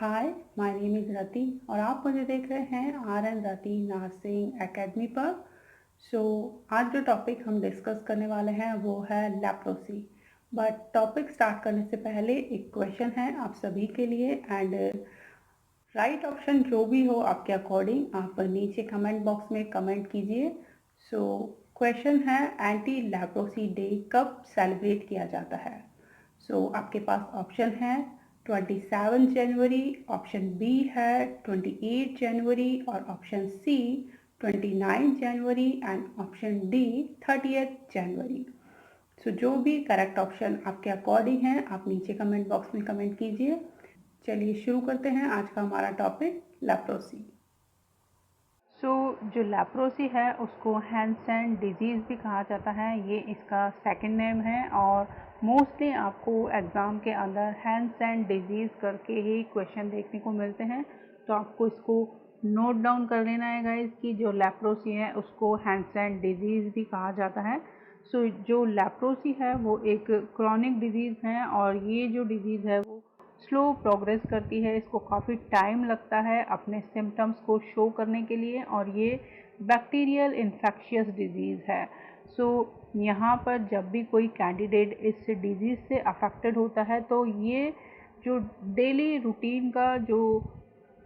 Hi, my name is Rati और आप मुझे देख रहे हैं R N Rati nursing academy पर। आज जो टॉपिक हम डिस्कस करने वाले हैं वो है लेप्रोसी। बट टॉपिक स्टार्ट करने से पहले एक क्वेश्चन है आप सभी के लिए एंड राइट ऑप्शन जो भी हो आपके अकॉर्डिंग आप नीचे कमेंट बॉक्स में कमेंट कीजिए। क्वेश्चन है एंटी लेप्रोसी डे कब सेलिब्रेट किया जाता है। आपके पास ऑप्शन है 27 जनवरी, ऑप्शन बी है 28 जनवरी और ऑप्शन सी 29 जनवरी एंड ऑप्शन डी 30 जनवरी। जो भी करेक्ट ऑप्शन आपके अकॉर्डिंग है आप नीचे कमेंट बॉक्स में कमेंट कीजिए। चलिए शुरू करते हैं आज का हमारा टॉपिक लेप्रोसी। जो लेप्रोसी है उसको हैंसेन डिजीज़ भी कहा जाता है, ये इसका सेकंड नेम है और मोस्टली आपको एग्ज़ाम के अंदर हैंसेन डिजीज़ करके ही क्वेश्चन देखने को मिलते हैं। तो आपको इसको नोट डाउन कर लेना है गाइस कि जो लेप्रोसी है उसको हैंसेन डिजीज़ भी कहा जाता है। जो लेप्रोसी है वो एक क्रॉनिक डिजीज़ है और ये जो डिजीज़ है वो स्लो प्रोग्रेस करती है, इसको काफ़ी टाइम लगता है अपने सिम्टम्स को शो करने के लिए और ये बैक्टीरियल इन्फेक्शियस डिजीज़ है। यहाँ पर जब भी कोई कैंडिडेट इस डिजीज़ से अफेक्टेड होता है तो ये जो डेली रूटीन का जो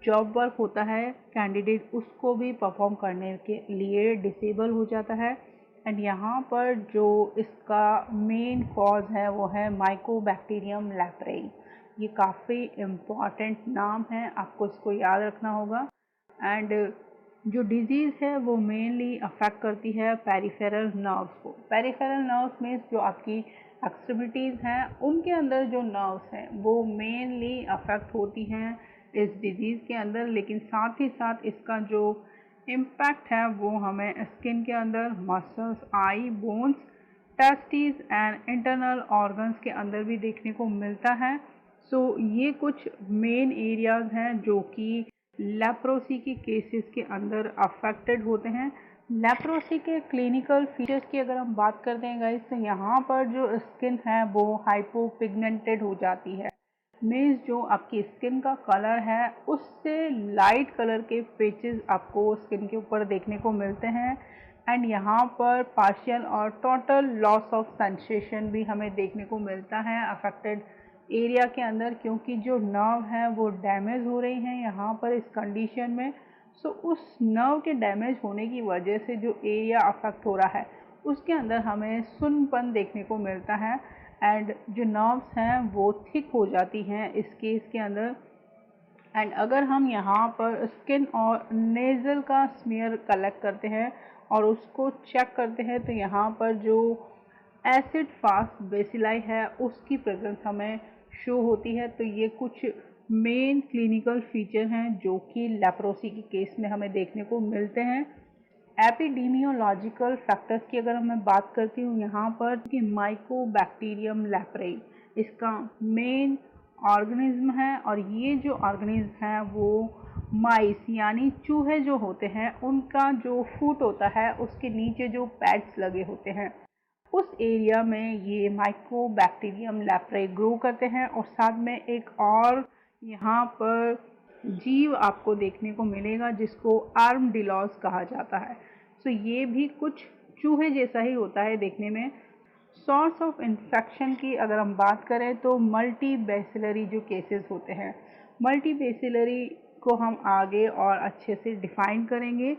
जॉब वर्क होता है कैंडिडेट उसको भी परफॉर्म करने के लिए डिसेबल हो जाता है। एंड यहाँ पर जो इसका मेन कॉज है वो है माइकोबैक्टीरियम लेप्रेई। ये काफ़ी इम्पॉर्टेंट नाम है, आपको इसको याद रखना होगा। एंड जो डिजीज़ है वो मेनली अफेक्ट करती है पेरिफेरल नर्व्स को। पेरिफेरल नर्व्स में जो आपकी एक्सट्रीमिटीज़ हैं उनके अंदर जो नर्व्स हैं वो मेनली अफेक्ट होती हैं इस डिजीज़ के अंदर, लेकिन साथ ही साथ इसका जो इम्पैक्ट है वो हमें स्किन के अंदर, muscles, I, bones, testis and internal organs के अंदर भी देखने को मिलता है। ये कुछ मेन एरियाज़ हैं जो कि लेप्रोसी की केसेस के अंदर अफेक्टेड होते हैं। लेप्रोसी के क्लिनिकल फीचर्स की अगर हम बात करते हैं गाइस तो यहाँ पर जो स्किन है वो हाइपोपिगमेंटेड हो जाती है। मीन्स जो आपकी स्किन का कलर है उससे लाइट कलर के पैचेस आपको स्किन के ऊपर देखने को मिलते हैं। एंड यहाँ पर पार्शियल और टोटल लॉस ऑफ सेंसेशन भी हमें देखने को मिलता है अफेक्टेड एरिया के अंदर, क्योंकि जो नर्व है वो डैमेज हो रही हैं यहाँ पर इस कंडीशन में। उस नर्व के डैमेज होने की वजह से जो एरिया अफेक्ट हो रहा है उसके अंदर हमें सुन्नपन देखने को मिलता है एंड जो नर्व्स हैं वो थिक हो जाती हैं इस केस के अंदर। एंड अगर हम यहाँ पर स्किन और नेज़ल का स्मीयर कलेक्ट करते हैं और उसको चेक करते हैं तो यहाँ पर जो एसिड फास्ट बेसिलाई है उसकी प्रेजेंस हमें शो होती है। तो ये कुछ मेन क्लिनिकल फीचर हैं जो कि लेप्रोसी के केस में हमें देखने को मिलते हैं। एपिडेमियोलॉजिकल फैक्टर्स की अगर मैं बात करती हूँ यहाँ पर कि माइकोबैक्टीरियम लेप्रेई इसका मेन ऑर्गेनिज्म है और ये जो ऑर्गेनिज्म है वो माइस यानी चूहे जो होते हैं उनका जो फूट होता है उसके नीचे जो पैड्स लगे होते हैं उस एरिया में ये माइकोबैक्टीरियम लेप्रेई ग्रो करते हैं। और साथ में एक और यहाँ पर जीव आपको देखने को मिलेगा जिसको आर्मडिलॉज कहा जाता है। ये भी कुछ चूहे जैसा ही होता है देखने में। सोर्स ऑफ इन्फेक्शन की अगर हम बात करें तो मल्टी बेसिलरी जो केसेस होते हैं, मल्टी बेसिलरी को हम आगे और अच्छे से डिफाइन करेंगे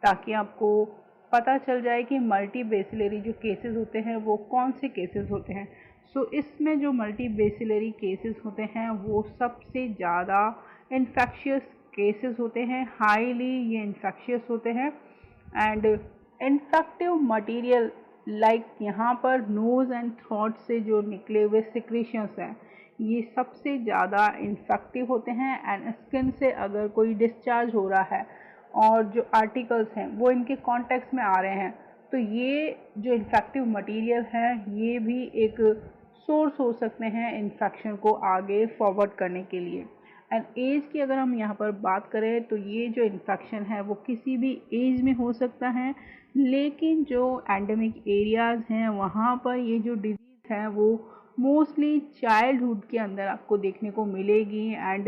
ताकि आपको पता चल जाए कि मल्टी बेसिलरी जो केसेस होते हैं वो कौन से केसेस होते हैं। इसमें जो मल्टी बेसिलरी केसेस होते हैं वो सबसे ज़्यादा इन्फेक्शियस केसेस होते हैं, हाईली ये इन्फेक्शियस होते हैं। एंड इन्फेक्टिव मटेरियल लाइक यहाँ पर नोज़ एंड थ्रोट से जो निकले हुए सिक्रीशंस हैं ये सबसे ज़्यादा इन्फेक्टिव होते हैं। एंड स्किन से अगर कोई डिस्चार्ज हो रहा है और जो आर्टिकल्स हैं वो इनके कॉन्टेक्ट में आ रहे हैं तो ये जो इन्फेक्टिव मटेरियल है ये भी एक सोर्स हो सकते हैं इन्फेक्शन को आगे फॉरवर्ड करने के लिए। एंड एज की अगर हम यहाँ पर बात करें तो ये जो इन्फेक्शन है वो किसी भी एज में हो सकता है, लेकिन जो एंडेमिक एरियाज़ हैं वहाँ पर ये जो डिजीज़ है वो मोस्टली चाइल्डहुड के अंदर आपको देखने को मिलेगी। एंड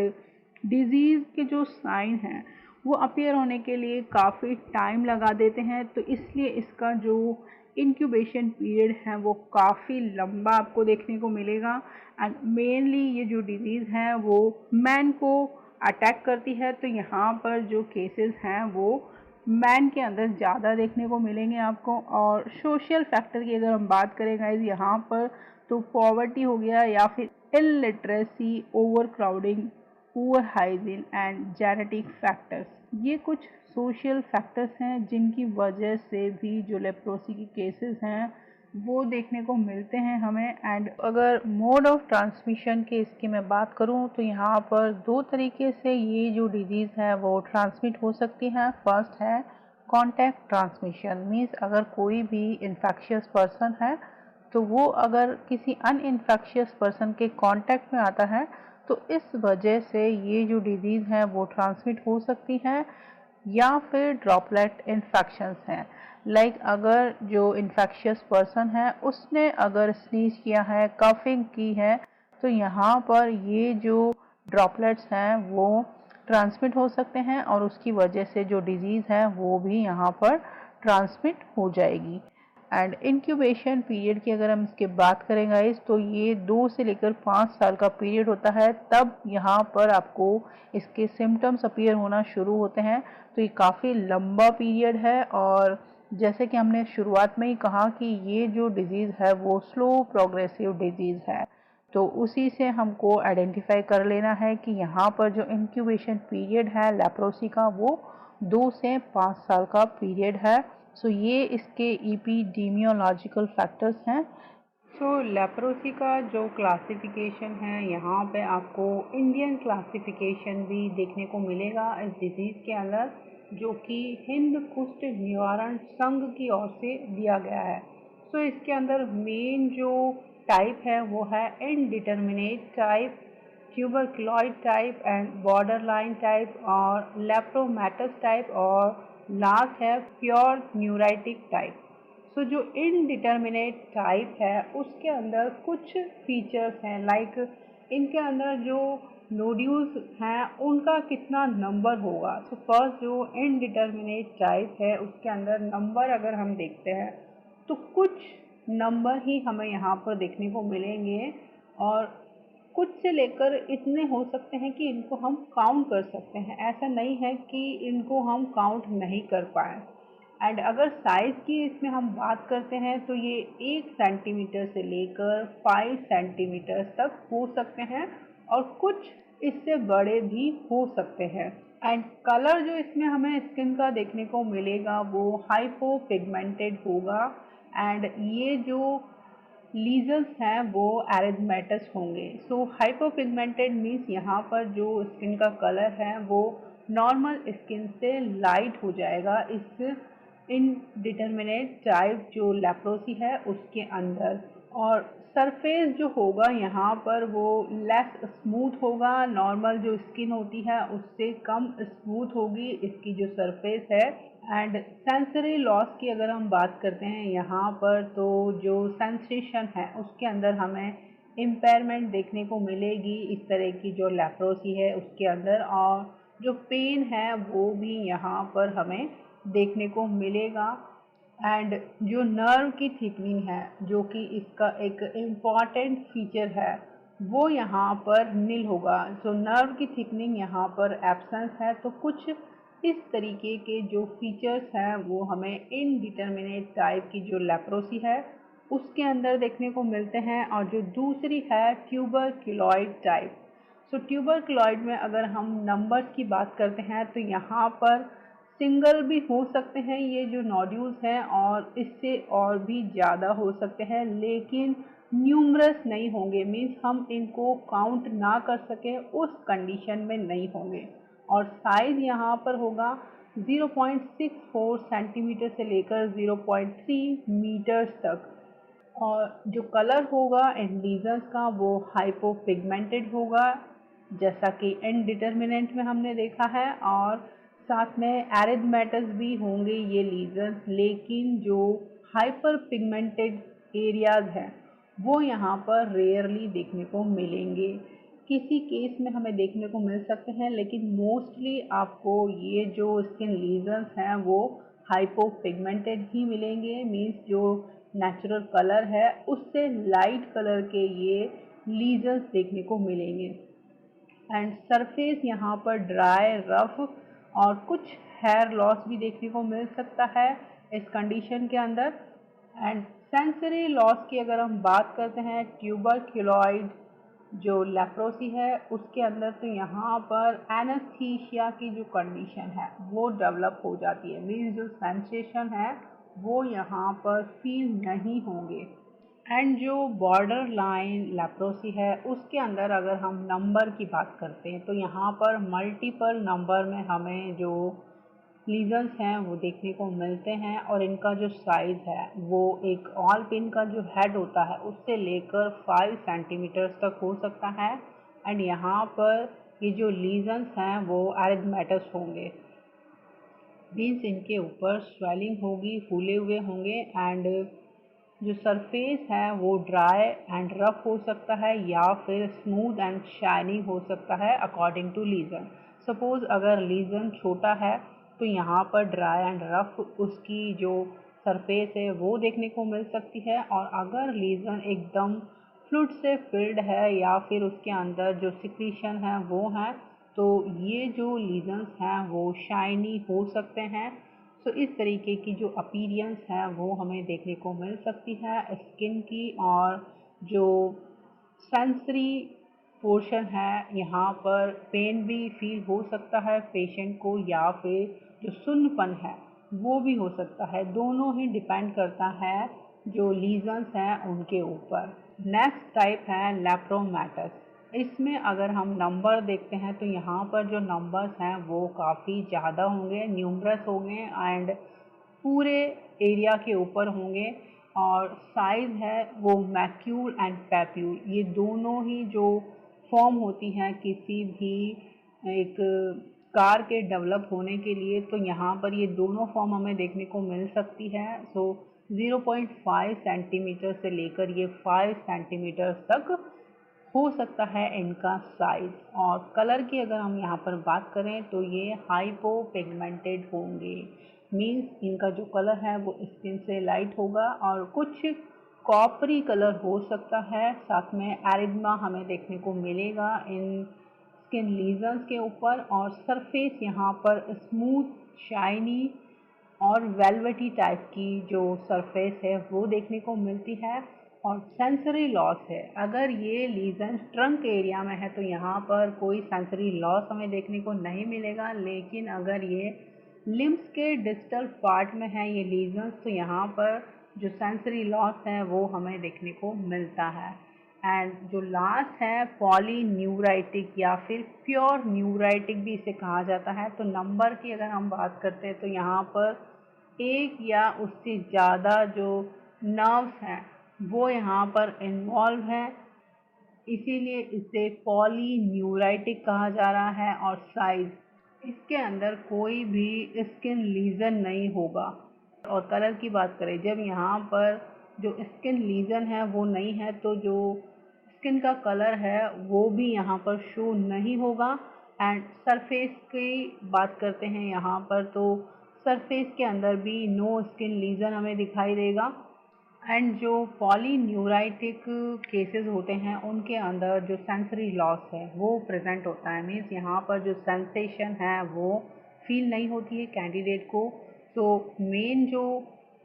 डिजीज़ के जो साइन हैं वो अपीयर होने के लिए काफ़ी टाइम लगा देते हैं, तो इसलिए इसका जो इंक्यूबेशन पीरियड है वो काफ़ी लंबा आपको देखने को मिलेगा। एंड मेनली ये जो डिजीज़ है वो मैन को अटैक करती है, तो यहाँ पर जो केसेस हैं वो मैन के अंदर ज़्यादा देखने को मिलेंगे आपको। और सोशल फैक्टर की अगर हम बात करें गाइस यहाँ पर, तो पॉवर्टी हो गया या फिर illiteracy, over crowding, poor hygiene and genetic factors, ये कुछ सोशल फैक्टर्स हैं जिनकी वजह से भी जो लेप्रोसी की केसेस हैं वो देखने को मिलते हैं हमें। एंड अगर मोड ऑफ ट्रांसमिशन के इसकी मैं बात करूं तो यहाँ पर दो तरीके से ये जो डिजीज़ है वो ट्रांसमिट हो सकती है। फर्स्ट है कॉन्टैक्ट ट्रांसमिशन, मीन्स अगर कोई भी इन्फेक्शियस पर्सन है तो वो अगर किसी अनइन्फेक्शियस पर्सन के कांटेक्ट में आता है तो इस वजह से ये जो डिजीज़ है वो ट्रांसमिट हो सकती है। या फिर ड्रॉपलेट इन्फेक्शंस हैं, लाइक अगर जो इन्फेक्शियस पर्सन है उसने अगर स्नीज किया है, कफिंग की है, तो यहाँ पर ये जो ड्रॉपलेट्स हैं वो ट्रांसमिट हो सकते हैं और उसकी वजह से जो डिजीज़ है वो भी यहाँ पर ट्रांसमिट हो जाएगी। एंड इंक्यूबेशन पीरियड की अगर हम इसके बात करें गाइस, तो ये 2 से लेकर 5 साल का पीरियड होता है, तब यहाँ पर आपको इसके सिम्टम्स अपीयर होना शुरू होते हैं। तो ये काफ़ी लंबा पीरियड है और जैसे कि हमने शुरुआत में ही कहा कि ये जो डिज़ीज़ है वो स्लो प्रोग्रेसिव डिज़ीज़ है, तो उसी से हमको आइडेंटिफाई कर लेना है कि यहाँ पर जो इंक्यूबेशन पीरियड है लेप्रोसी का वो 2 से 5 साल का पीरियड है। सो ये इसके एपिडेमियोलॉजिकल फैक्टर्स हैं। सो लेप्रोसी का जो क्लासिफिकेशन है यहाँ पे आपको इंडियन क्लासिफिकेशन भी देखने को मिलेगा इस डिजीज़ के अंदर, जो कि हिंद कुष्ठ निवारण संघ की ओर से दिया गया है। सो इसके अंदर मेन जो टाइप है वो है indeterminate type, tuberculoid type and borderline type और लेप्रोमेटस टाइप, और लास्ट है प्योर न्यूराइटिक टाइप। सो जो इनडिटर्मिनेट टाइप है उसके अंदर कुछ फीचर्स हैं, लाइक इनके अंदर जो नोड्यूल्स हैं उनका कितना नंबर होगा। सो फर्स्ट जो इनडिटर्मिनेट टाइप है उसके अंदर नंबर अगर हम देखते हैं तो कुछ नंबर ही हमें यहाँ पर देखने को मिलेंगे, और कुछ से लेकर इतने हो सकते हैं कि इनको हम काउंट कर सकते हैं, ऐसा नहीं है कि इनको हम काउंट नहीं कर पाए। एंड अगर साइज़ की इसमें हम बात करते हैं तो ये 1 सेंटीमीटर से लेकर 5 सेंटीमीटर तक हो सकते हैं और कुछ इससे बड़े भी हो सकते हैं। एंड कलर जो इसमें हमें स्किन का देखने को मिलेगा वो हाइपो पिगमेंटेड होगा। एंड ये जो लीजन्स हैं वो एरिथमेटस होंगे। सो हाइपोपिगमेंटेड मीन्स यहाँ पर जो स्किन का कलर है वो नॉर्मल स्किन से लाइट हो जाएगा इस इनडिटर्मिनेट टाइप जो लेप्रोसी है उसके अंदर। और सरफेस जो होगा यहाँ पर वो लेस स्मूथ होगा, नॉर्मल जो स्किन होती है उससे कम स्मूथ होगी इसकी जो सरफेस है। एंड सेंसरी लॉस की अगर हम बात करते हैं यहाँ पर, तो जो सेंसेशन है उसके अंदर हमें इम्पेयरमेंट देखने को मिलेगी इस तरह की जो लेप्रोसी है उसके अंदर, और जो पेन है वो भी यहाँ पर हमें देखने को मिलेगा। एंड जो नर्व की थिकनिंग है जो कि इसका एक इम्पॉर्टेंट फीचर है वो यहाँ पर नील होगा। सो नर्व की थिकनिंग यहाँ पर एब्सेंस है, तो कुछ इस तरीके के जो फीचर्स हैं वो हमें इनडिटर्मिनेट टाइप की जो लेप्रोसी है उसके अंदर देखने को मिलते हैं। और जो दूसरी है ट्यूबरक्युलॉइड टाइप। सो ट्यूबरक्लॉइड में अगर हम नंबर्स की बात करते हैं तो यहाँ पर सिंगल भी हो सकते हैं ये जो नोड्यूल्स हैं, और इससे और भी ज़्यादा हो सकते हैं, लेकिन न्यूमरस नहीं होंगे, मीन्स हम इनको काउंट ना कर सकें उस कंडीशन में नहीं होंगे। और साइज़ यहाँ पर होगा 0.64 सेंटीमीटर से लेकर 0.3 मीटर्स तक। और जो कलर होगा इन लीजन्स का वो हाइपोपिगमेंटेड होगा, जैसा कि इनडिटर्मिनेंट में हमने देखा है। और साथ में एरिथमेटस भी होंगे ये लीजन्स, लेकिन जो हाइपर पिगमेंटेड एरियाज हैं वो यहाँ पर रेयरली देखने को मिलेंगे। किसी केस में हमें देखने को मिल सकते हैं, लेकिन मोस्टली आपको ये जो स्किन लीजन्स हैं वो हाइपोपिगमेंटेड ही मिलेंगे। मीन्स जो नेचुरल कलर है उससे लाइट कलर के ये लीजन्स देखने को मिलेंगे। एंड सरफेस यहाँ पर ड्राई, रफ और कुछ हेयर लॉस भी देखने को मिल सकता है इस कंडीशन के अंदर। एंड सेंसरी लॉस की अगर हम बात करते हैं, ट्यूबरक्लोइड जो लेप्रोसी है उसके अंदर, तो यहाँ पर एनेस्थीसिया की जो कंडीशन है वो डेवलप हो जाती है। मीन्स जो सेंसेशन है वो यहाँ पर फील नहीं होंगे। एंड जो बॉर्डर लाइन लेप्रोसी है उसके अंदर अगर हम नंबर की बात करते हैं, तो यहाँ पर मल्टीपल नंबर में हमें जो लीजन्स हैं वो देखने को मिलते हैं। और इनका जो साइज़ है वो एक ऑल पिन का जो हेड होता है उससे लेकर 5 सेंटीमीटर्स तक हो सकता है। एंड यहाँ पर ये जो लीजन्स हैं वो एरिथमेटस होंगे। मीन्स इनके ऊपर स्वेलिंग होगी, फूले हुए होंगे। एंड जो सरफेस है वो ड्राई एंड रफ हो सकता है या फिर स्मूथ एंड शाइनी हो सकता है अकॉर्डिंग टू लीजन। सपोज़ अगर लीजन छोटा है तो यहाँ पर ड्राई एंड रफ उसकी जो सरफेस है वो देखने को मिल सकती है। और अगर लीजन एकदम फ्लूइड से फिल्ड है या फिर उसके अंदर जो सिक्रीशन है वो है, तो ये जो लीजन्स हैं वो शाइनी हो सकते हैं। सो इस तरीके की जो अपीयरेंस है वो हमें देखने को मिल सकती है स्किन की। और जो सेंसरी पोर्शन है यहाँ पर पेन भी फील हो सकता है पेशेंट को, या फिर जो सुन्नपन है वो भी हो सकता है। दोनों ही डिपेंड करता है जो लीजन्स हैं उनके ऊपर। नेक्स्ट टाइप है लेप्रोमेटस। इसमें अगर हम नंबर देखते हैं तो यहाँ पर जो नंबर्स हैं वो काफ़ी ज़्यादा होंगे, न्यूमरस होंगे एंड पूरे एरिया के ऊपर होंगे। और साइज़ है वो मैक्यूल एंड पैप्यूल, ये दोनों ही जो फॉर्म होती हैं किसी भी एक कार के डेवलप होने के लिए, तो यहाँ पर ये दोनों फॉर्म हमें देखने को मिल सकती है। सो 0.5 सेंटीमीटर से लेकर ये 5 सेंटीमीटर तक हो सकता है इनका साइज़। और कलर की अगर हम यहाँ पर बात करें तो ये हाइपोपिगमेंटेड होंगे। मीन्स इनका जो कलर है वो स्किन से लाइट होगा और कुछ कॉपरी कलर हो सकता है। साथ में एरिथमा हमें देखने को मिलेगा इन स्किन लीजन्स के ऊपर। और सरफेस यहाँ पर स्मूथ, शाइनी और वेलवेटी टाइप की जो सरफेस है वो देखने को मिलती है। और सेंसरी लॉस है, अगर ये लीजन ट्रंक एरिया में है तो यहाँ पर कोई सेंसरी लॉस हमें देखने को नहीं मिलेगा। लेकिन अगर ये लिम्स के डिस्टल पार्ट में है ये लीजन्स, तो यहाँ पर जो सेंसरी लॉस है वो हमें देखने को मिलता है। एंड जो लास्ट है पॉलीन्यूराइटिक या फिर प्योर न्यूराइटिक भी इसे कहा जाता है। तो नंबर की अगर हम बात करते हैं तो यहाँ पर एक या उससे ज़्यादा जो नर्व्स हैं वो यहाँ पर इन्वॉल्व है, इसीलिए इसे पॉलीन्यूराइटिक कहा जा रहा है। और साइज़ इसके अंदर कोई भी स्किन लीजन नहीं होगा। और कलर की बात करें, जब यहाँ पर जो स्किन लीजन है वो नहीं है तो जो स्किन का कलर है वो भी यहाँ पर शो नहीं होगा। एंड सरफेस की बात करते हैं यहाँ पर, तो सरफेस के अंदर भी नो स्किन लीजन हमें दिखाई देगा। एंड जो पॉलीन्यूराइटिक केसेस होते हैं उनके अंदर जो सेंसरी लॉस है वो प्रेजेंट होता है। मीन्स यहाँ पर जो सेंसेशन है वो फील नहीं होती है कैंडिडेट को। तो मेन जो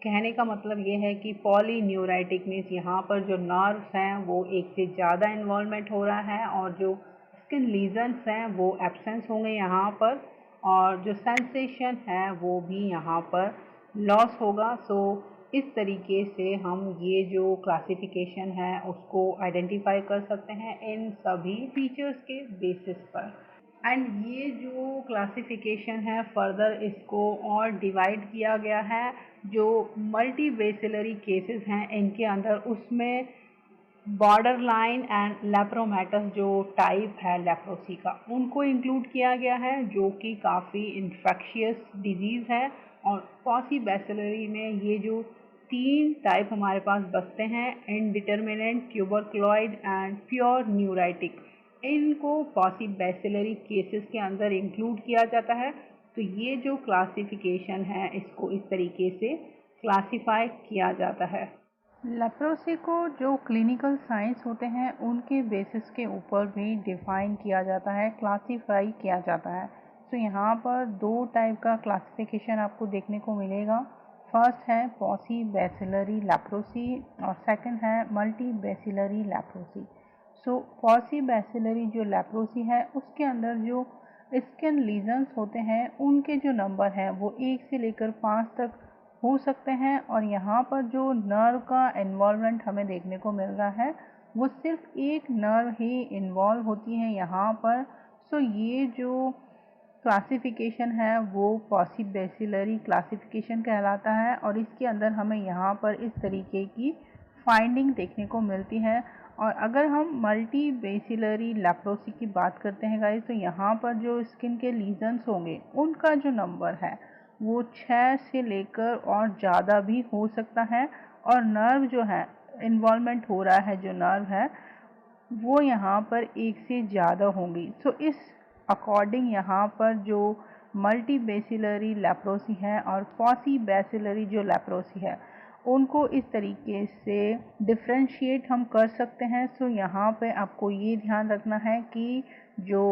कहने का मतलब ये है कि पॉलीन्यूराइटिक मीन्स यहाँ पर जो नर्व्स हैं वो एक से ज़्यादा इन्वॉल्वमेंट हो रहा है और जो स्किन लीजन्स हैं वो एब्सेंस होंगे यहाँ पर। और जो सेंसेशन है वो भी यहाँ पर लॉस होगा। सो इस तरीके से हम ये जो क्लासिफिकेशन है उसको आइडेंटिफाई कर सकते हैं इन सभी फीचर्स के बेसिस पर। एंड ये जो क्लासिफिकेशन है फर्दर इसको और डिवाइड किया गया है। जो मल्टी बेसिलरी केसेस हैं इनके अंदर, उसमें बॉर्डर लाइन एंड लेप्रोमेटस जो टाइप है लेप्रोसी का उनको इंक्लूड किया गया है, जो कि काफ़ी इन्फेक्शियस डिजीज़ है। और पॉलीबैसिलरी में ये जो 3 टाइप हमारे पास बचते हैं, इनडिटर्मिनेंट, ट्यूबरक्लोइड एंड प्योर न्यूराइटिक, इनको पॉसिबैसिलरी केसेस के अंदर इंक्लूड किया जाता है। तो ये जो क्लासिफिकेशन है इसको इस तरीके से क्लासिफाई किया जाता है। लेप्रोसी को जो क्लिनिकल साइंस होते हैं उनके बेसिस के ऊपर भी डिफाइन किया जाता है, क्लासिफाई किया जाता है। तो यहाँ पर दो टाइप का क्लासिफिकेशन आपको देखने को मिलेगा। फर्स्ट है पॉसिबैसिलरी लेप्रोसी और सेकंड है मल्टीबैसिलरी लेप्रोसी। सो पॉसिबैसिलरी जो लेप्रोसी है उसके अंदर जो स्किन लीजन्स होते हैं उनके जो नंबर हैं वो 1 से लेकर 5 तक हो सकते हैं, और यहाँ पर जो नर्व का इन्वॉल्वमेंट हमें देखने को मिल रहा है वो सिर्फ एक नर्व ही इन्वॉल्व होती है यहाँ पर। सो ये जो क्लासिफिकेशन है वो पॉसिबैसिलरी क्लासिफिकेशन कहलाता है, और इसके अंदर हमें यहाँ पर इस तरीके की फाइंडिंग देखने को मिलती है। और अगर हम मल्टीबैसिलरी लेप्रोसी की बात करते हैं गाइस, तो यहाँ पर जो स्किन के लीजन्स होंगे उनका जो नंबर है वो 6 से लेकर और ज़्यादा भी हो सकता है, और नर्व जो है इन्वॉल्वमेंट हो रहा है जो नर्व है वो यहाँ पर एक से ज़्यादा होंगी। सो इस अकॉर्डिंग यहाँ पर जो मल्टीबैसिलरी लेप्रोसी है और पॉसिबैसिलरी जो लेप्रोसी है उनको इस तरीके से डिफ्रेंशिएट हम कर सकते हैं। सो यहाँ पे आपको ये ध्यान रखना है कि जो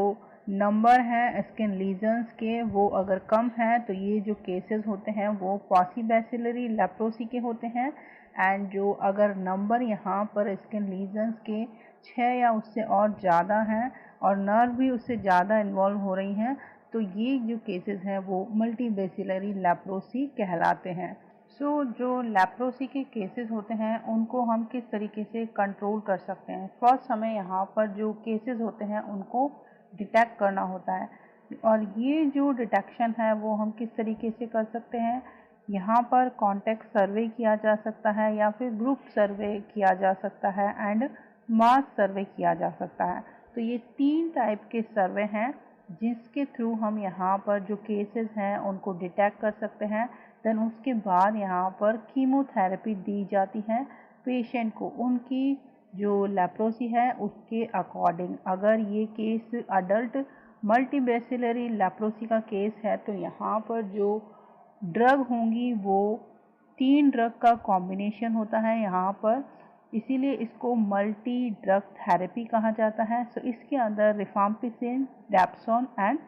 नंबर है स्किन लीजन्स के वो अगर कम है तो ये जो केसेस होते हैं वो पॉसिबैसिलरी लेप्रोसी के होते हैं, एंड जो अगर नंबर यहाँ पर स्किन लीजन्स के 6 या उससे और ज़्यादा हैं और नर्व भी उससे ज़्यादा इन्वॉल्व हो रही हैं तो ये जो केसेस हैं वो मल्टीबैसिलरी लेप्रोसी कहलाते हैं। सो जो लेप्रोसी के केसेस होते हैं उनको हम किस तरीके से कंट्रोल कर सकते हैं। फर्स्ट हमें यहाँ पर जो केसेस होते हैं उनको डिटेक्ट करना होता है, और ये जो डिटेक्शन है वो हम किस तरीके से कर सकते हैं। यहाँ पर कॉन्टेक्ट सर्वे किया जा सकता है या फिर ग्रुप सर्वे किया जा सकता है एंड मास सर्वे किया जा सकता है। तो ये 3 टाइप के सर्वे हैं जिसके थ्रू हम यहाँ पर जो केसेस हैं उनको डिटेक्ट कर सकते हैं। देन उसके बाद यहाँ पर कीमोथेरेपी दी जाती है पेशेंट को उनकी जो लेप्रोसी है उसके अकॉर्डिंग। अगर ये केस अडल्ट मल्टीबैसिलरी लेप्रोसी का केस है तो यहाँ पर जो ड्रग होंगी वो 3 ड्रग का कॉम्बिनेशन होता है यहाँ पर, इसीलिए इसको मल्टी ड्रग थेरेपी कहा जाता है। सो इसके अंदर रिफाम्पिसिन, डैप्सोन एंड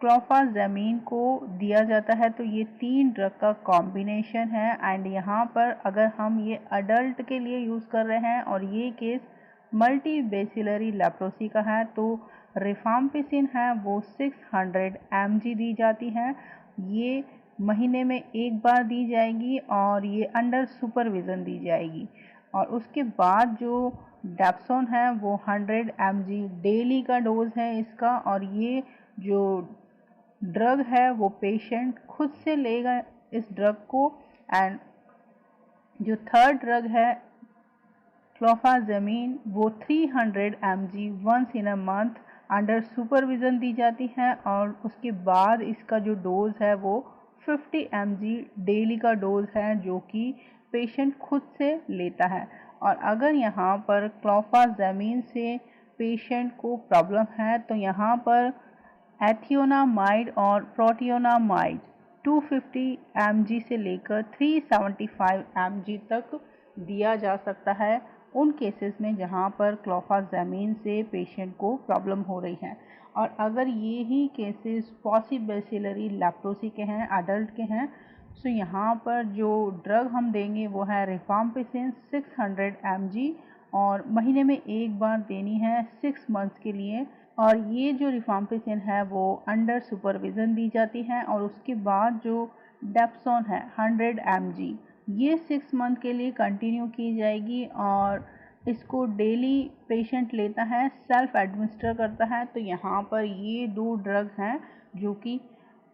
क्लोफाजेमिन को दिया जाता है। तो ये 3 ड्रग का कॉम्बिनेशन है, एंड यहाँ पर अगर हम ये अडल्ट के लिए यूज़ कर रहे हैं और ये केस मल्टीबैसिलरी लेप्रोसी का है तो रिफाम्पिसिन है वो 600 mg दी जाती है। ये महीने में एक बार दी जाएगी और ये अंडर सुपरविज़न दी जाएगी। और उसके बाद जो डैप्सोन है वो 100 mg डेली का डोज है इसका, और ये जो ड्रग है वो पेशेंट खुद से लेगा इस ड्रग को। एंड जो थर्ड ड्रग है क्लोफाजेमिन वो 300 mg once in a month under supervision दी जाती है, और उसके बाद इसका जो डोज है वो 50 mg डेली का डोज है जो कि पेशेंट खुद से लेता है। और अगर यहाँ पर क्लोफाजेमिन से पेशेंट को प्रॉब्लम है तो यहाँ पर एथियोनामाइड और प्रोटियोनामाइड 250 mg से लेकर 375 mg तक दिया जा सकता है उन केसेस में जहाँ पर क्लोफाजेमिन से पेशेंट को प्रॉब्लम हो रही है। और अगर ये ही केसेस पॉसिबैसिलरी लेप्रोसी के हैं, अडल्ट के हैं, सो यहाँ पर जो ड्रग हम देंगे वो है रिफाम्पिसिन 600 mg, और महीने में एक बार देनी है 6 मंथ्स के लिए। और ये जो रिफाम्पिसिन है वो अंडर सुपरविज़न दी जाती है। और उसके बाद जो डैप्सोन है 100 mg ये 6 मंथ के लिए कंटिन्यू की जाएगी, और इसको डेली पेशेंट लेता है, सेल्फ एडमिनिस्टर करता है। तो यहाँ पर ये 2 ड्रग हैं जो कि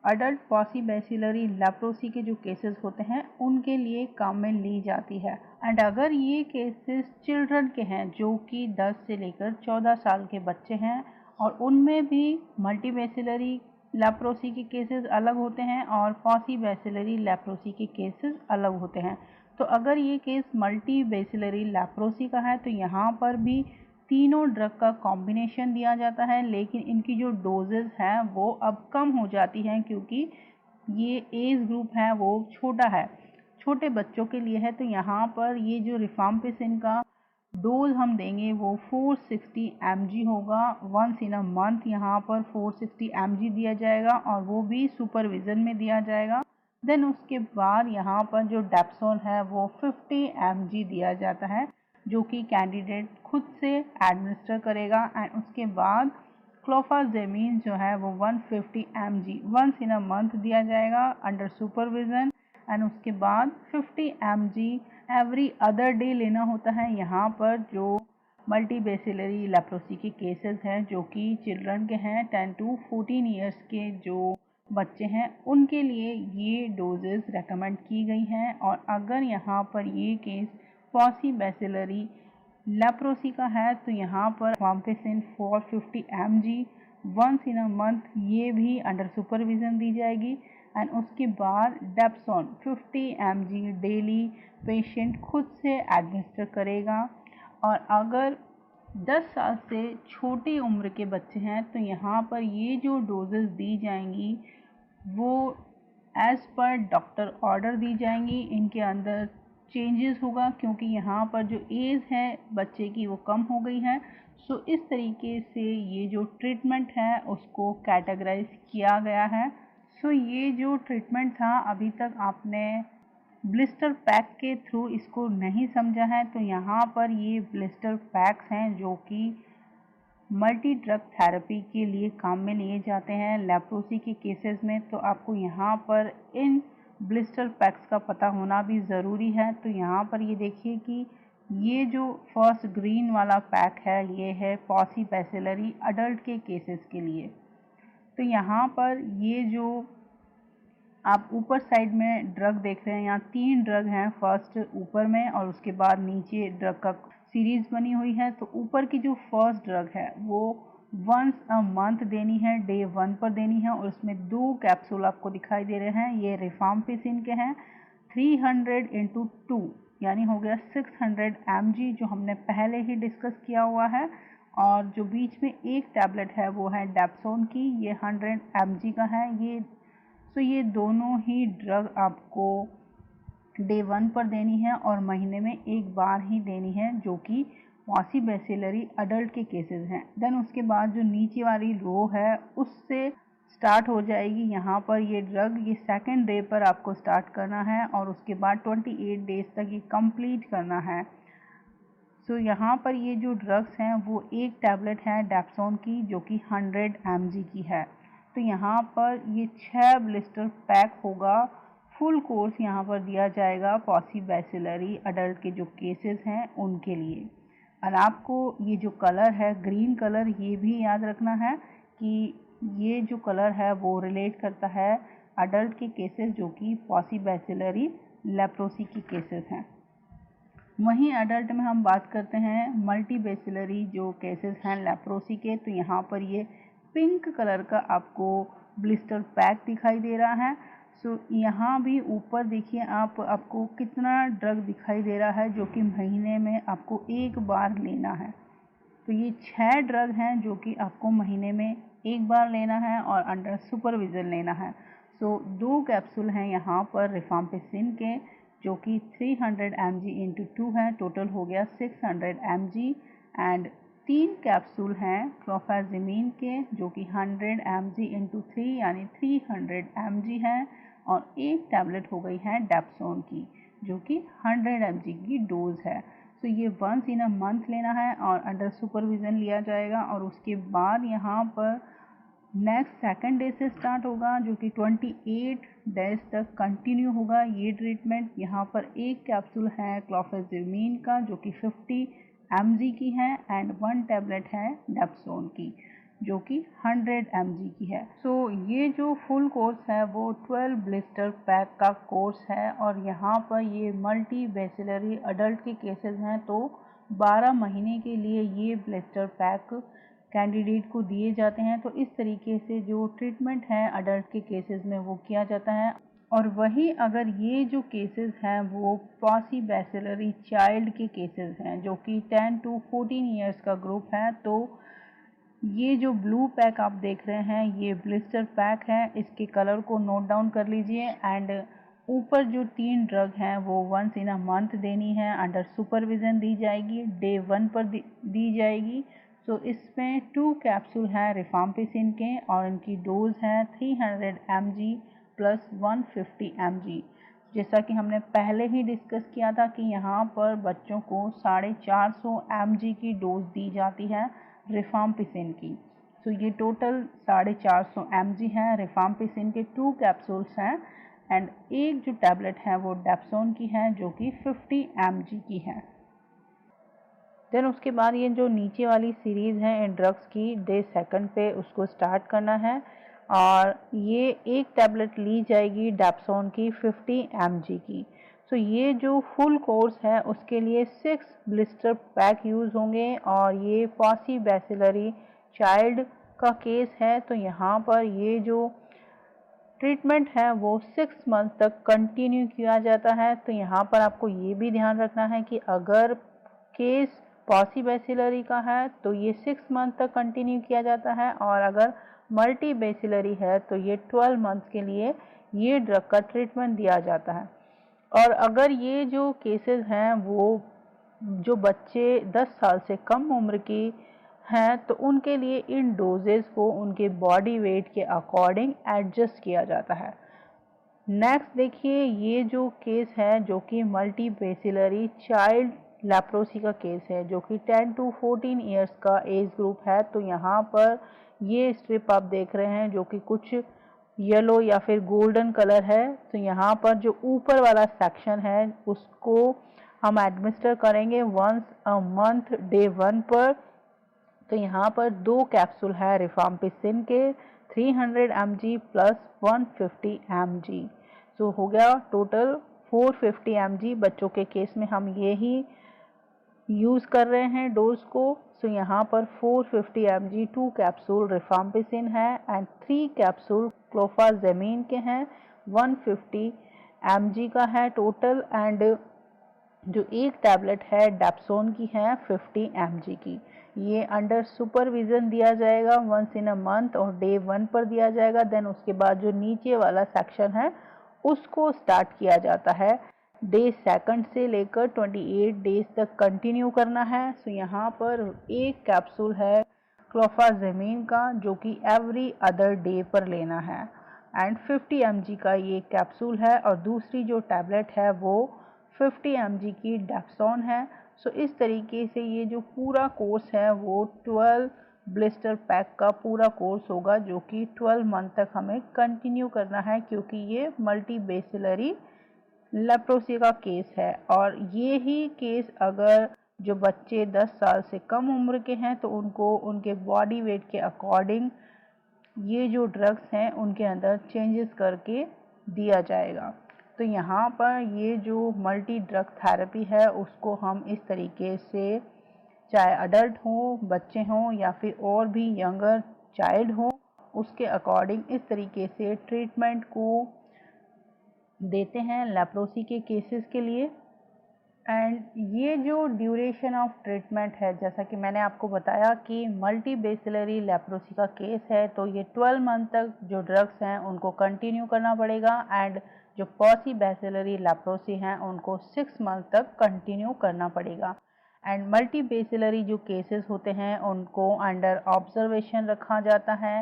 अडल्ट पॉसिबैसिलरी लेप्रोसी के जो केसेस होते हैं उनके लिए काम में ली जाती है। एंड अगर ये केसेस चिल्ड्रन के हैं जो कि 10 से लेकर 14 साल के बच्चे हैं, और उनमें भी मल्टीबैसिलरी लेप्रोसी के केसेस अलग होते हैं और पॉसिबैसिलरी लेप्रोसी के केसेस अलग होते हैं। तो अगर ये केस मल्टीबैसिलरी लेप्रोसी का है तो यहाँ पर भी तीनों ड्रग का कॉम्बिनेशन दिया जाता है, लेकिन इनकी जो डोजेज है वो अब कम हो जाती हैं क्योंकि ये एज ग्रुप है वो छोटा है, छोटे बच्चों के लिए है। तो यहाँ पर ये जो रिफाम्पिसिन का डोज हम देंगे वो 460 mg होगा। वंस इन अ मंथ यहाँ पर 460 mg दिया जाएगा और वो भी सुपरविजन में दिया जाएगा। देन उसके बाद यहाँ पर जो डेप्सोन है वो 50 mg दिया जाता है, जो कि कैंडिडेट खुद से एडमिनिस्टर करेगा। एंड उसके बाद क्लोफाजेमिन जो है वो 150 mg once in a month दिया जाएगा अंडर सुपरविजन। एंड उसके बाद 50 mg एवरी अदर डे लेना होता है। यहाँ पर जो मल्टीबेसिलरी लेप्रोसी के केसेस हैं जो कि चिल्ड्रन के हैं 10 to 14 ईयर्स के जो बच्चे हैं उनके लिए ये डोजेस रेकमेंड की गई हैं। और अगर यहाँ पर ये केस पॉलीबैसिलरी लेप्रोसी का है तो यहाँ पर rifampicin 450 mg once in a month ये भी अंडर सुपरविजन दी जाएगी। एंड उसके बाद डेप्सोन 50 mg डेली पेशेंट खुद से एडमिनिस्टर करेगा। और अगर 10 साल से छोटी उम्र के बच्चे हैं तो यहाँ पर ये जो डोजेस दी जाएंगी वो एज़ पर डॉक्टर ऑर्डर दी जाएंगी। इनके अंदर चेंजेस होगा क्योंकि यहाँ पर जो एज है बच्चे की वो कम हो गई है। सो इस तरीके से ये जो ट्रीटमेंट है उसको कैटेगराइज किया गया है। सो ये जो ट्रीटमेंट था अभी तक आपने ब्लिस्टर पैक के थ्रू इसको नहीं समझा है तो यहाँ पर ये ब्लिस्टर पैक्स हैं जो कि मल्टी ड्रग थेरेपी के लिए काम में लिए जाते हैं लेप्रोसी के केसेस में। तो आपको यहाँ पर इन ब्लिस्टर पैक्स का पता होना भी ज़रूरी है। तो यहाँ पर ये देखिए कि ये जो फर्स्ट ग्रीन वाला पैक है ये है पॉलीबैसिलरी अडल्ट के केसेस के लिए। तो यहाँ पर ये जो आप ऊपर साइड में ड्रग देख रहे हैं, यहाँ 3 ड्रग हैं, फर्स्ट ऊपर में और उसके बाद नीचे ड्रग का सीरीज बनी हुई है। तो ऊपर की जो फर्स्ट ड्रग है वो वंस अ मंथ देनी है, डे 1 पर देनी है और उसमें 2 कैप्सूल आपको दिखाई दे रहे हैं। ये रिफाम्पिसिन के हैं 300 × 2 यानी हो गया 600 mg जो हमने पहले ही डिस्कस किया हुआ है। और जो बीच में एक टैबलेट है वो है डेप्सोन की, ये 100 mg का है। ये दोनों ही ड्रग आपको डे 1 पर देनी है और महीने में एक बार ही देनी है जो कि पॉलीबैसिलरी अडल्ट के केसेस हैं। देन उसके बाद जो नीचे वाली रो है उससे स्टार्ट हो जाएगी यहाँ पर ये ड्रग, ये सेकेंड डे पर आपको स्टार्ट करना है और उसके बाद 28 डेज तक ये कंप्लीट करना है। सो यहाँ पर ये जो ड्रग्स हैं वो एक टैबलेट है डेप्सोन की जो कि 100 mg की है। तो यहाँ पर ये 6 ब्लिस्टर पैक होगा, फुल कोर्स यहाँ पर दिया जाएगा पॉलीबैसिलरी अडल्ट के जो केसेस हैं उनके लिए। और आपको ये जो कलर है ग्रीन कलर ये भी याद रखना है कि ये जो कलर है वो रिलेट करता है अडल्ट के केसेस जो कि पॉलीबैसिलरी लेप्रोसी की केसेस हैं। वहीं अडल्ट में हम बात करते हैं मल्टीबैसिलरी जो केसेस हैं लेप्रोसी के, तो यहाँ पर ये पिंक कलर का आपको ब्लिस्टर पैक दिखाई दे रहा है। सो यहाँ भी ऊपर देखिए आपको कितना ड्रग दिखाई दे रहा है जो कि महीने में आपको एक बार लेना है। तो ये 6 ड्रग हैं जो कि आपको महीने में एक बार लेना है और अंडर सुपरविजन लेना है। सो 2 कैप्सूल हैं यहाँ पर रिफाम्पिसिन के जो कि 300 mg × 2 है, टोटल हो गया 600 mg। एंड 3 कैप्सूल हैं क्लोफाजेमिन के जो कि 100 mg × 3 यानी 300 mg है और एक टैबलेट हो गई है डेप्सोन की जो कि 100 mg की डोज है। तो ये वंस इन अ मंथ लेना है और अंडर सुपरविजन लिया जाएगा और उसके बाद यहाँ पर नेक्स्ट सेकंड डे से स्टार्ट होगा जो कि 28 डेज तक कंटिन्यू होगा ये ट्रीटमेंट। यहाँ पर एक कैप्सूल है क्लोफाजेमिन का जो कि 50 mg की है एंड 1 टैबलेट है डेप्सोन की जो कि 100 mg की है। सो ये जो फुल कोर्स है वो 12 ब्लिस्टर पैक का कोर्स है और यहाँ पर ये मल्टीबैसिलरी अडल्ट के केसेस हैं तो 12 महीने के लिए ये ब्लिस्टर पैक कैंडिडेट को दिए जाते हैं। तो इस तरीके से जो ट्रीटमेंट है अडल्ट के केसेस में वो किया जाता है। और वही अगर ये जो केसेस हैं वो पॉसिबैसिलरी चाइल्ड के केसेस हैं जो कि 10 to 14 ईयर्स का ग्रुप है, तो ये जो ब्लू पैक आप देख रहे हैं ये ब्लिस्टर पैक है। इसके कलर को नोट डाउन कर लीजिए। एंड ऊपर जो 3 ड्रग हैं वो वंस इन अ मंथ देनी है, अंडर सुपरविज़न दी जाएगी, डे 1 पर दी जाएगी। सो इसमें 2 कैप्सूल हैं रिफाम्पिसिन के और इनकी डोज है 300 mg प्लस 150 mg। जैसा कि हमने पहले ही डिस्कस किया था कि यहाँ पर बच्चों को 450 mg की डोज दी जाती है रिफाम्पिसिन की। तो ये टोटल 450 mg है। रिफाम्पिसिन के 2 कैप्सूल्स हैं एंड एक जो टैबलेट है वो डेप्सोन की है जो कि 50 mg की है। देन उसके बाद ये जो नीचे वाली सीरीज़ है इन ड्रग्स की, डे 2 पे उसको स्टार्ट करना है और ये एक टैबलेट ली जाएगी डेप्सोन की 50 mg की। तो ये जो फुल कोर्स है उसके लिए 6 ब्लिस्टर पैक यूज़ होंगे और ये पॉसिबैसिलरी चाइल्ड का केस है। तो यहाँ पर ये जो ट्रीटमेंट है वो 6 मंथ तक कंटिन्यू किया जाता है। तो यहाँ पर आपको ये भी ध्यान रखना है कि अगर केस पॉसिबैसिलरी का है तो ये 6 मंथ तक कंटिन्यू किया जाता है और अगर मल्टी बेसिलरी है तो ये 12 मंथ्स के लिए ये ड्रग का ट्रीटमेंट दिया जाता है। और अगर ये जो केसेस हैं वो जो बच्चे 10 साल से कम उम्र की हैं तो उनके लिए इन डोजेस को उनके बॉडी वेट के अकॉर्डिंग एडजस्ट किया जाता है। नेक्स्ट देखिए, ये जो केस है जो कि मल्टी बेसिलरी चाइल्ड लेप्रोसी का केस है जो कि 10 to 14 ईयर्स का एज ग्रुप है। तो यहाँ पर ये स्ट्रिप आप देख रहे हैं जो कि कुछ येलो या फिर गोल्डन कलर है। तो यहाँ पर जो ऊपर वाला सेक्शन है उसको हम एडमिनिस्टर करेंगे वंस अ मंथ डे 1 पर। तो यहाँ पर 2 कैप्सूल है रिफाम्पिसिन के 300 mg प्लस 150 mg। सो हो गया टोटल 450 mg। बच्चों के केस में हम ये ही यूज़ कर रहे हैं डोज को। सो यहाँ पर 450 mg 2 कैप्सूल रिफाम्पिसिन है एंड 3 कैप्सूल क्लोफाजेमिन के हैं, 150 mg का है टोटल। एंड जो एक टैबलेट है डेप्सोन की है 50 mg की। ये अंडर सुपरविज़न दिया जाएगा वंस इन अ मंथ और डे 1 पर दिया जाएगा। देन उसके बाद जो नीचे वाला सेक्शन है उसको स्टार्ट किया जाता है डे 2 से लेकर 28 डेज तक कंटिन्यू करना है। सो यहाँ पर एक कैप्सूल है क्लोफाजेमिन का जो कि एवरी अदर डे पर लेना है एंड 50 mg का ये कैप्सूल है और दूसरी जो टैबलेट है वो 50 mg की डेप्सोन है। सो इस तरीके से ये जो पूरा कोर्स है वो 12 ब्लिस्टर पैक का पूरा कोर्स होगा जो कि 12 मंथ तक हमें कंटिन्यू करना है क्योंकि ये मल्टी बेसिलरी लेप्रोसी का केस है। और ये ही केस अगर जो बच्चे 10 साल से कम उम्र के हैं तो उनको उनके बॉडी वेट के अकॉर्डिंग ये जो ड्रग्स हैं उनके अंदर चेंजेस करके दिया जाएगा। तो यहाँ पर ये जो मल्टी ड्रग थेरेपी है उसको हम इस तरीके से, चाहे अडल्ट हो, बच्चे हों या फिर और भी यंगर चाइल्ड हो, उसके अकॉर्डिंग इस तरीके से ट्रीटमेंट को देते हैं लेप्रोसी के केसेस के लिए। एंड ये जो ड्यूरेशन ऑफ ट्रीटमेंट है, जैसा कि मैंने आपको बताया कि मल्टी बेसिलरी लेप्रोसी का केस है तो ये 12 मंथ तक जो ड्रग्स हैं उनको कंटिन्यू करना पड़ेगा एंड जो पॉसिबैसिलरी लेप्रोसी हैं उनको 6 मंथ तक कंटिन्यू करना पड़ेगा। एंड मल्टी बेसिलरी जो केसेस होते हैं उनको अंडर ऑब्जर्वेशन रखा जाता है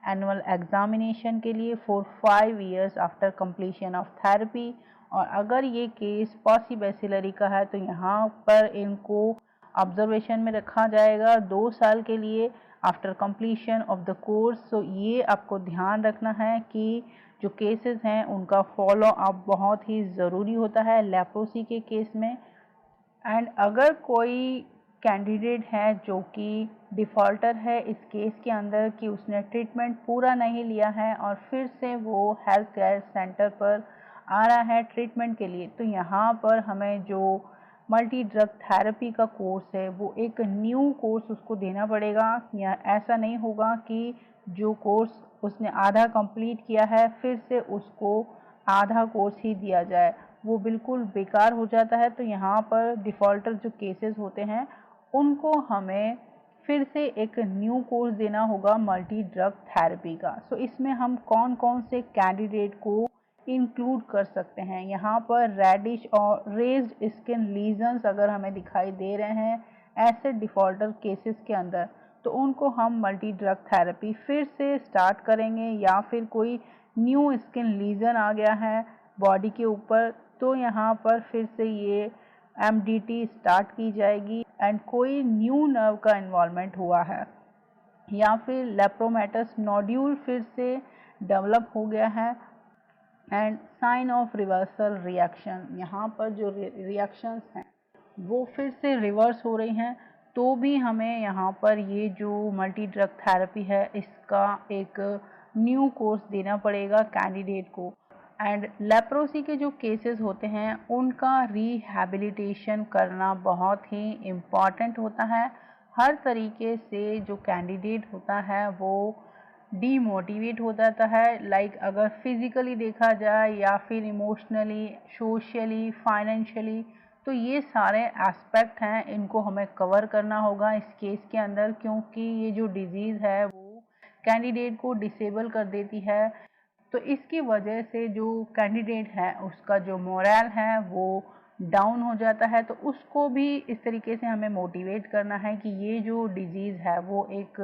एनुअल एग्जामिनेशन के लिए for 5 years after completion of therapy. और अगर ये केस पॉसिबैसिलरी का है तो यहाँ पर इनको ऑब्जर्वेशन में रखा जाएगा 2 साल के लिए after completion of the course. So ये आपको ध्यान रखना है कि जो केसेस हैं उनका फॉलो अप बहुत ही ज़रूरी होता है लेप्रोसी के केस में। एंड अगर कोई कैंडिडेट है जो कि डिफ़ॉल्टर है इस केस के अंदर कि उसने ट्रीटमेंट पूरा नहीं लिया है और फिर से वो हेल्थ केयर सेंटर पर आ रहा है ट्रीटमेंट के लिए, तो यहाँ पर हमें जो मल्टी ड्रग थेरेपी का कोर्स है वो एक न्यू कोर्स उसको देना पड़ेगा। या ऐसा नहीं होगा कि जो कोर्स उसने आधा कंप्लीट किया है फिर से उसको आधा कोर्स ही दिया जाए, वो बिल्कुल बेकार हो जाता है। तो यहाँ पर डिफ़ॉल्टर जो केसेस होते हैं उनको हमें फिर से एक न्यू कोर्स देना होगा मल्टी ड्रग थेरेपी का। सो इसमें हम कौन कौन से कैंडिडेट को इंक्लूड कर सकते हैं। यहाँ पर रेडिश और रेज्ड स्किन लीजन्स अगर हमें दिखाई दे रहे हैं ऐसे डिफ़ॉल्टर केसेस के अंदर, तो उनको हम मल्टी ड्रग थेरेपी फिर से स्टार्ट करेंगे। या फिर कोई न्यू स्किन लीजन आ गया है बॉडी के ऊपर, तो यहाँ पर फिर से ये MDT स्टार्ट की जाएगी। एंड कोई न्यू नर्व का इन्वॉल्वमेंट हुआ है या फिर लेप्रोमेटस नोड्यूल फिर से डेवलप हो गया है and sign of reversal reaction, यहाँ पर जो रिएक्शंस हैं वो फिर से रिवर्स हो रही हैं, तो भी हमें यहाँ पर ये जो मल्टी ड्रग थेरेपी है इसका एक न्यू कोर्स देना पड़ेगा कैंडिडेट को। एंड लेप्रोसी के जो केसेस होते हैं उनका रिहैबिलिटेशन करना बहुत ही इम्पॉर्टेंट होता है। हर तरीके से जो कैंडिडेट होता है वो डीमोटिवेट हो जाता है, अगर फिज़िकली देखा जाए या फिर इमोशनली, सोशली, फाइनेंशियली, तो ये सारे एस्पेक्ट हैं, इनको हमें कवर करना होगा इस केस के अंदर, क्योंकि ये जो डिज़ीज़ है वो कैंडिडेट को डिसेबल कर देती है। तो इसकी वजह से जो कैंडिडेट है उसका जो मोरल है वो डाउन हो जाता है। तो उसको भी इस तरीके से हमें मोटिवेट करना है कि ये जो डिज़ीज़ है वो एक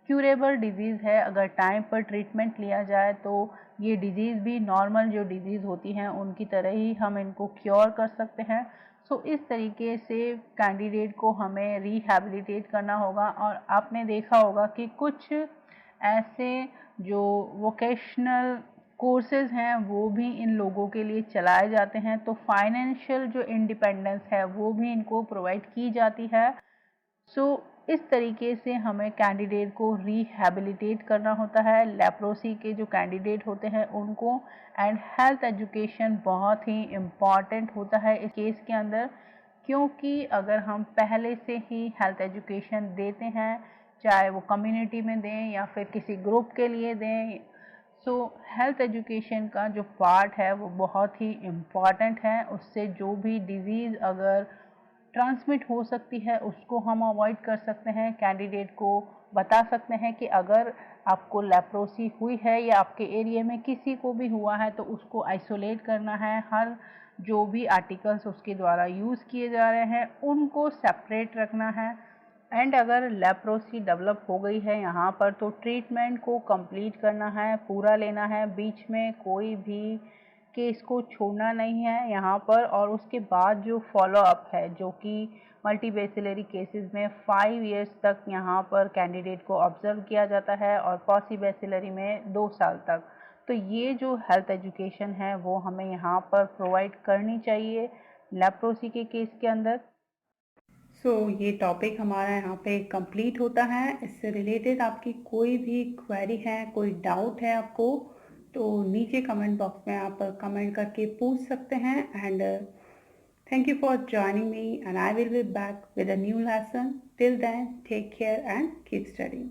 क्यूरेबल डिज़ीज़ है। अगर टाइम पर ट्रीटमेंट लिया जाए तो ये डिज़ीज़ भी नॉर्मल जो डिज़ीज़ होती हैं उनकी तरह ही हम इनको क्योर कर सकते हैं। सो इस तरीके से कैंडिडेट को हमें रिहैबिलिटेट करना होगा। और आपने देखा होगा कि कुछ ऐसे जो वोकेशनल कोर्सेज़ हैं वो भी इन लोगों के लिए चलाए जाते हैं, तो फाइनेंशियल जो इंडिपेंडेंस है वो भी इनको प्रोवाइड की जाती है। सो इस तरीके से हमें कैंडिडेट को रिहैबिलिटेट करना होता है, लेप्रोसी के जो कैंडिडेट होते हैं उनको। एंड हेल्थ एजुकेशन बहुत ही इम्पॉर्टेंट होता है इस केस के अंदर, क्योंकि अगर हम पहले से ही हेल्थ एजुकेशन देते हैं, चाहे वो कम्युनिटी में दें या फिर किसी ग्रुप के लिए दें, सो हेल्थ एजुकेशन का जो पार्ट है वो बहुत ही इम्पॉर्टेंट है। उससे जो भी डिज़ीज़ अगर ट्रांसमिट हो सकती है उसको हम अवॉइड कर सकते हैं। कैंडिडेट को बता सकते हैं कि अगर आपको लेप्रोसी हुई है या आपके एरिया में किसी को भी हुआ है तो उसको आइसोलेट करना है। हर जो भी आर्टिकल्स उसके द्वारा यूज़ किए जा रहे हैं उनको सेपरेट रखना है। एंड अगर लेप्रोसी डेवलप हो गई है यहाँ पर तो ट्रीटमेंट को कंप्लीट करना है, पूरा लेना है, बीच में कोई भी केस को छोड़ना नहीं है यहाँ पर। और उसके बाद जो फॉलो अप है जो कि मल्टीबैसिलरी केसेस में 5 इयर्स तक यहाँ पर कैंडिडेट को ऑब्जर्व किया जाता है और पॉलीबैसिलरी में 2 साल तक। तो ये जो हेल्थ एजुकेशन है वो हमें यहाँ पर प्रोवाइड करनी चाहिए लेप्रोसी के केस के अंदर। ये टॉपिक हमारा यहाँ पे कंप्लीट होता है। इससे रिलेटेड आपकी कोई भी क्वेरी है, कोई डाउट है आपको, तो नीचे कमेंट बॉक्स में आप कमेंट करके पूछ सकते हैं। And thank you for joining me and I will be back with a new lesson. Till then take care and keep studying.